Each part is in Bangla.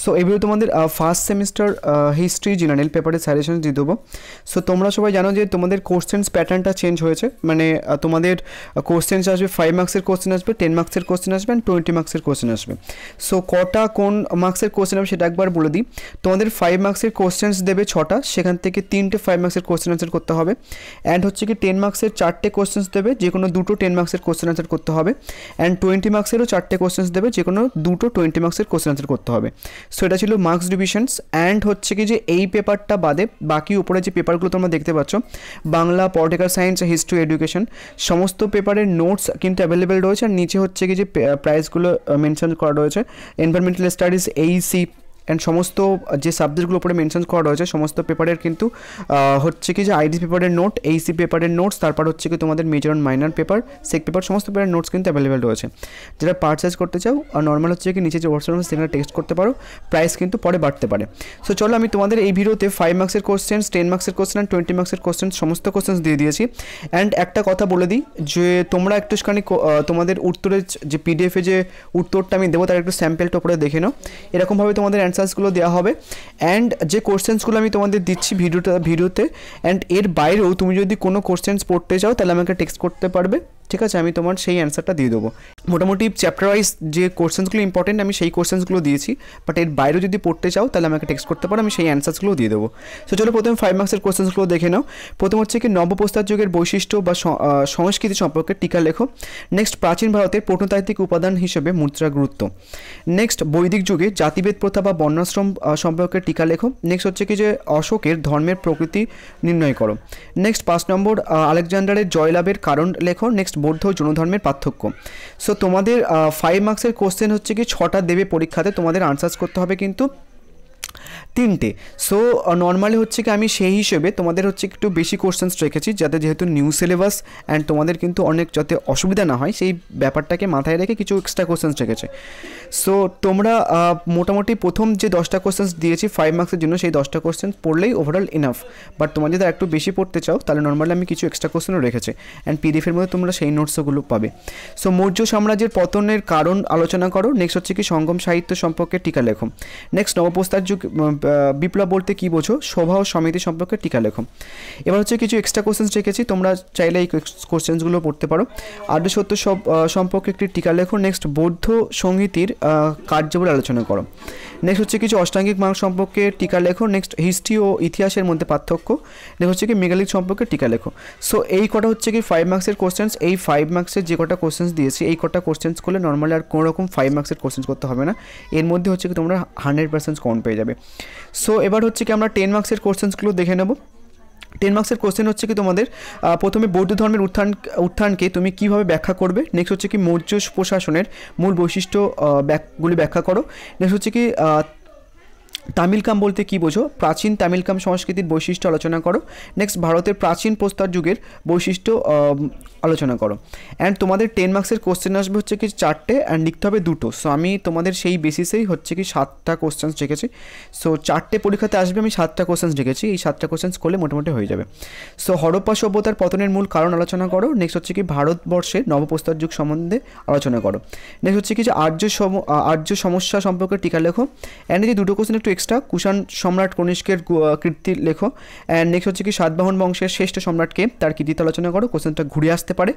সো এগুলো তোমাদের ফার্স্ট সেমিস্টার হিস্ট্রি জেনারেল পেপারের সাজেশন দিয়ে দেবো। সো তোমরা সবাই জানো যে তোমাদের কোশ্চেন্স প্যাটার্নটা চেঞ্জ হয়েছে, মানে তোমাদের কোশ্চেন্স আসবে 5 মার্কসের কোশ্চেন আসবে, 10 মার্কসের কোশ্চেন আসবে অ্যান্ড 20 মার্কসের কোশ্চেন আসবে। সো কটা কোন মার্কসের কোশ্চেন হবে সেটা একবার বলে দিই। তোমাদের 5 মার্কসের কোশ্চেন্স দেবে 6টা, সেখান থেকে 3টে 5 মার্কসের কোশ্চেন আনসার করতে হবে। অ্যান্ড হচ্ছে কি 10 মার্কসের 4টে কোশ্চেন্স দেবে, যে কোনো 2টো 10 মার্কসের কোশ্চেন আনসার করতে হবে। অ্যান্ড 20 মার্কসেরও 4টে কোশ্চেন্স দেবে, যে কোনো 2টো 20 মার্কসের কোশ্চেন আনসার করতে হবে। সো এটা ছিল মার্কস ডিভিশনস। অ্যান্ড হচ্ছে কি যে এই পেপারটা বাদে বাকি উপরে যে পেপারগুলো তোমরা দেখতে পাচ্ছ, Bangla, political science, history, education, সমস্ত পেপারের নোটস কিন্তু অ্যাভেলেবেল রয়েছে। আর নিচে হচ্ছে কি যে প্রাইসগুলো মেনশন করা রয়েছে, এনভায়রনমেন্টাল স্টাডিজ, এইসি অ্যান্ড সমস্ত যে সাবজেক্টগুলো উপরে মেনশন করা রয়েছে সমস্ত পেপারের কিন্তু হচ্ছে কি যে আইডি পেপারের নোট, এইসি পেপারের নোটস, তারপর হচ্ছে কি তোমাদের মেজর অ্যান্ড মাইনর পেপার, সেক পেপার, সমস্ত পেপারের নোটস কিন্তু অ্যাভেলেবেল রয়েছে। যারা পারচেজ করতে চাও আর নর্মাল হচ্ছে কি নিচে যে হোয়াটসঅ্যাপ আছে সেখানে টেক্সট করতে পারো, প্রাইস কিন্তু পরে বাড়তে পারে। সো চলো আমি তোমাদের এই ভিডিওতে 5 মার্কসের কোশ্চেন্স, 10 মার্কসের কোশ্চেন অ্যান্ড 20 মার্কসের কোশ্চেন সমস্ত কোশ্চেন্স দিয়ে দিয়েছি। অ্যান্ড একটা কথা বলে দিই যে তোমরা একটুখানি তোমাদের উত্তরের যে পিডিএফে যে উত্তরটা আমি দেবো তার একটু স্যাম্পেলটা উপরে দেখে নাও, এরকমভাবে তোমাদের অ্যান্সার্সগুলো দেওয়া হবে। অ্যান্ড যে কোশ্চেন্সগুলো আমি তোমাদের দিচ্ছি ভিডিওতে অ্যান্ড এর বাইরেও তুমি যদি কোনো কোশ্চেন্স পড়তে চাও তাহলে আমাকে টেক্সট করতে পারবে, ঠিক আছে? আমি তোমার সেই অ্যান্সারটা দিয়ে দেবো। মোটামুটি চ্যাপ্টার ওয়াইজ যে কোশ্চেন্সগুলো ইম্পর্টেন্ট আমি সেই কোশ্চেন্সগুলো দিয়েছি, বাট এর বাইরেও যদি পড়তে চাও তাহলে আমাকে টেক্সট করতে পারো, আমি সেই অ্যান্সার্সগুলো দিয়ে দেবো। সো চলো প্রথমে 5 মার্কসের কোশ্চেন্সগুলো দেখে নাও। প্রথম হচ্ছে কি নবপ্রস্তর যুগের বৈশিষ্ট্য বা সংস্কৃতি সম্পর্কে টিকা লেখো। নেক্সট প্রাচীন ভারতের প্রত্নতাত্ত্বিক উপাদান হিসেবে মুদ্রার গুরুত্ব। নেক্সট বৈদিক যুগে জাতিভেদ প্রথা বা বর্ণাশ্রম সম্পর্কে টিকা লেখো। নেক্সট হচ্ছে কি যে অশোকের ধর্মের প্রকৃতি নির্ণয় করো। নেক্সট 5 নম্বর আলেকজান্ডারের জয়লাভের কারণ লেখো। নেক্সট বৌদ্ধ ও জৈন ধর্মের পার্থক্য। সো তোমাদের 5 মার্কসের কোশ্চেন হচ্ছে কি 6টা দেবে পরীক্ষাতে, তোমাদের আনসার্স করতে হবে কিন্তু 3টে। সো নর্মালি হচ্ছে কি আমি সেই হিসেবে তোমাদের হচ্ছে একটু বেশি কোশ্চেন্স রেখেছি, যাতে যেহেতু নিউ সিলেবাস অ্যান্ড তোমাদের কিন্তু অনেক যাতে অসুবিধা না হয় সেই ব্যাপারটাকে মাথায় রেখে কিছু এক্সট্রা কোশ্চেন্স রেখেছে। সো তোমরা মোটামুটি প্রথম যে 10টা কোশ্চেন্স দিয়েছি 5 মার্কসের জন্য সেই 10টা কোশ্চেন্স পড়লেই ওভারঅল ইনাফ। বাট তোমরা যদি একটু বেশি পড়তে চাও তাহলে নর্মালি আমি কিছু এক্সট্রা কোশ্চেনও রেখেছি অ্যান্ড পিডিএফের মধ্যে তোমরা সেই নোটসগুলো পাবে। সো মৌর্য সাম্রাজ্যের পতনের কারণ আলোচনা করো। নেক্সট হচ্ছে কি সঙ্গম সাহিত্য সম্পর্কে টিকা লেখো। নেক্সট নবপ্রস্তর যুগ বিপ্লব বলতে কী বোঝো, সভা ও সমিতি সম্পর্কে টিকা লেখো। এবার হচ্ছে কিছু এক্সট্রা কোশ্চেন্স রেখেছি, তোমরা চাইলে এই কোশ্চেন্সগুলো পড়তে পারো। আর্য সত্য সম্পর্কে একটি টিকা লেখো। নেক্সট বৌদ্ধ সংহিতির কার্যাবলী আলোচনা করো। নেক্সট হচ্ছে কিছু অষ্টাঙ্গিক মার্গ সম্পর্কে টিকা লেখো। নেক্সট হিস্ট্রি ও ইতিহাসের মধ্যে পার্থক্য। নেক্সট হচ্ছে কি মেগালিথ সম্পর্কে টিকা লেখো। সো এই কটা হচ্ছে কি 5 মার্কসের কোশ্চেন্স। এই 5 মার্কসের যে কটা কোশ্চেন্স দিয়েছি এই কটা কোশ্চেন্স করলে নর্মালি আর কোনো রকম 5 মার্কসের কোশ্চেন্স করতে হবে না, এর মধ্যে হচ্ছে কি তোমরা 100% কমন পেয়ে যাবে। সো এবার হচ্ছে কি আমরা 10 মার্কসের কোশ্চেন্সগুলো দেখে নেব। 10 মার্কসের কোশ্চেন হচ্ছে কি তোমাদের প্রথমে বৌদ্ধ ধর্মের উত্থানকে তুমি কীভাবে ব্যাখ্যা করবে। নেক্সট হচ্ছে কি মৌর্য প্রশাসনের মূল বৈশিষ্ট্যগুলি ব্যাখ্যা করো। নেক্সট হচ্ছে কি তামিলকাম বলতে কী বোঝো, প্রাচীন তামিলকাম সংস্কৃতির বৈশিষ্ট্য আলোচনা করো। নেক্সট ভারতের প্রাচীন প্রস্তর যুগের বৈশিষ্ট্য আলোচনা করো। অ্যান্ড তোমাদের 10 মার্কসের কোশ্চেন আসবে হচ্ছে কি 4টে অ্যান্ড লিখতে হবে 2টো। সো আমি তোমাদের সেই বেসিসেই হচ্ছে কি 7টা কোশ্চেন্স রেখেছি। সো 4টে পরীক্ষাতে আসবে, আমি 7টা কোশ্চেন্স রেখেছি, এই 7টা কোশ্চেন্স করলে মোটামুটি হয়ে যাবে। সো হরপ্পা সভ্যতার পতনের মূল কারণ আলোচনা করো। নেক্সট হচ্ছে কি ভারতবর্ষের নবপ্রস্তর যুগ সম্বন্ধে আলোচনা করো। নেক্সট হচ্ছে কি যে আর্য সমস্যা সম্পর্কে টিকা লেখো। অ্যান্ড এই 2টো কোশ্চেন একটু এক্সট্রা, কুষাণ সম্রাট কনিষ্কের কীর্তি লেখো। অ্যান্ড নেক্সট হচ্ছে কি সাতবাহন বংশের শ্রেষ্ঠ সম্রাটকে তার কৃতিত্ব আলোচনা করো, কোশ্চেনটা ঘুরে আসতে পারে।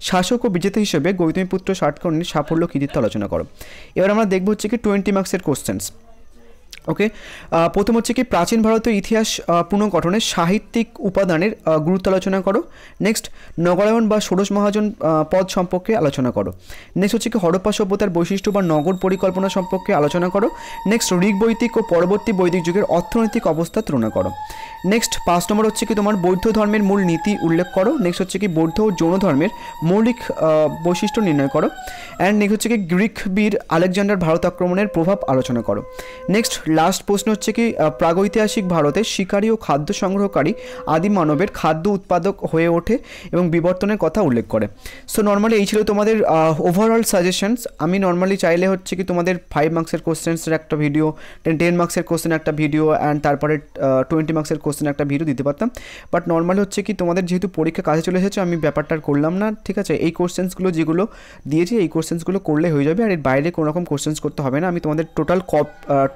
শাসক ও বিজেতা হিসেবে গৌতমীপুত্র সাতকর্ণীর সাফল্য কৃতিত্ব আলোচনা করো। এবার আমরা দেখবো হচ্ছে কি 20 মার্কসের কোশ্চেন্স। ওকে, প্রথম হচ্ছে কি প্রাচীন ভারতীয় ইতিহাস পুনর্গঠনের সাহিত্যিক উপাদানের গুরুত্ব আলোচনা করো। নেক্সট নগরায়ন বা ষোড়শ মহাজন পদ সম্পর্কে আলোচনা করো। নেক্সট হচ্ছে কি হরপ্পা সভ্যতার বৈশিষ্ট্য বা নগর পরিকল্পনা সম্পর্কে আলোচনা করো। নেক্সট ঋগ বৈদিক ও পরবর্তী বৈদিক যুগের অর্থনৈতিক অবস্থা তুলনা করো। নেক্সট 5 নম্বর হচ্ছে কি তোমার বৌদ্ধ ধর্মের মূল নীতি উল্লেখ করো। নেক্সট হচ্ছে কি বৌদ্ধ ও জৈন ধর্মের মৌলিক বৈশিষ্ট্য নির্ণয় করো। অ্যান্ড নেক্সট হচ্ছে কি গ্রিক বীর আলেকজান্ডার ভারত আক্রমণের প্রভাব আলোচনা করো। নেক্সট লাস্ট প্রশ্ন হচ্ছে কি প্রাগৈতিহাসিক ভারতের শিকারী ও খাদ্য সংগ্রহকারী আদি মানবের খাদ্য উৎপাদক হয়ে ওঠে এবং বিবর্তনের কথা উল্লেখ করে। সো নর্মালি এই ছিল তোমাদের ওভারঅল সাজেশনস। আমি নর্মালি চাইলে হচ্ছে কি তোমাদের 5 মার্কসের কোশ্চেন্সের একটা ভিডিও, 10 মার্কসের কোশ্চেন একটা ভিডিও অ্যান্ড তারপরে 20 মার্কসের কোশ্চেন একটা ভিডিও দিতে পারতাম, বাট নর্মালি হচ্ছে কি তোমাদের যেহেতু পরীক্ষা কাছে চলে এসেছে আমি ব্যাপারটা করলাম না, ঠিক আছে? এই কোশ্চেন্সগুলো যেগুলো দিয়েছি এই কোশ্চেন্সগুলো করলে হয়ে যাবে, আর এর বাইরে কোনো রকম কোশ্চেন্স করতে হবে না। আমি তোমাদের টোটাল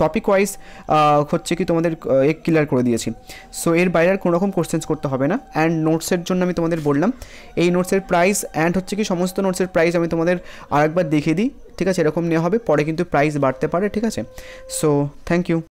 টপিক ওয়াইজ ওয়াইজ হচ্ছে কি তোমাদের ক্লিয়ার করে দিয়েছি। সো এর বাইরে আর কোনো রকম কোশ্চেন্স করতে হবে না। অ্যান্ড নোটসের জন্য আমি তোমাদের বললাম এই নোটসের প্রাইস অ্যান্ড হচ্ছে কি সমস্ত নোটসের প্রাইস আমি তোমাদের আরেকবার দেখিয়ে দিই, ঠিক আছে? এরকম নেওয়া হবে, পরে কিন্তু প্রাইস বাড়তে পারে, ঠিক আছে? So thank you.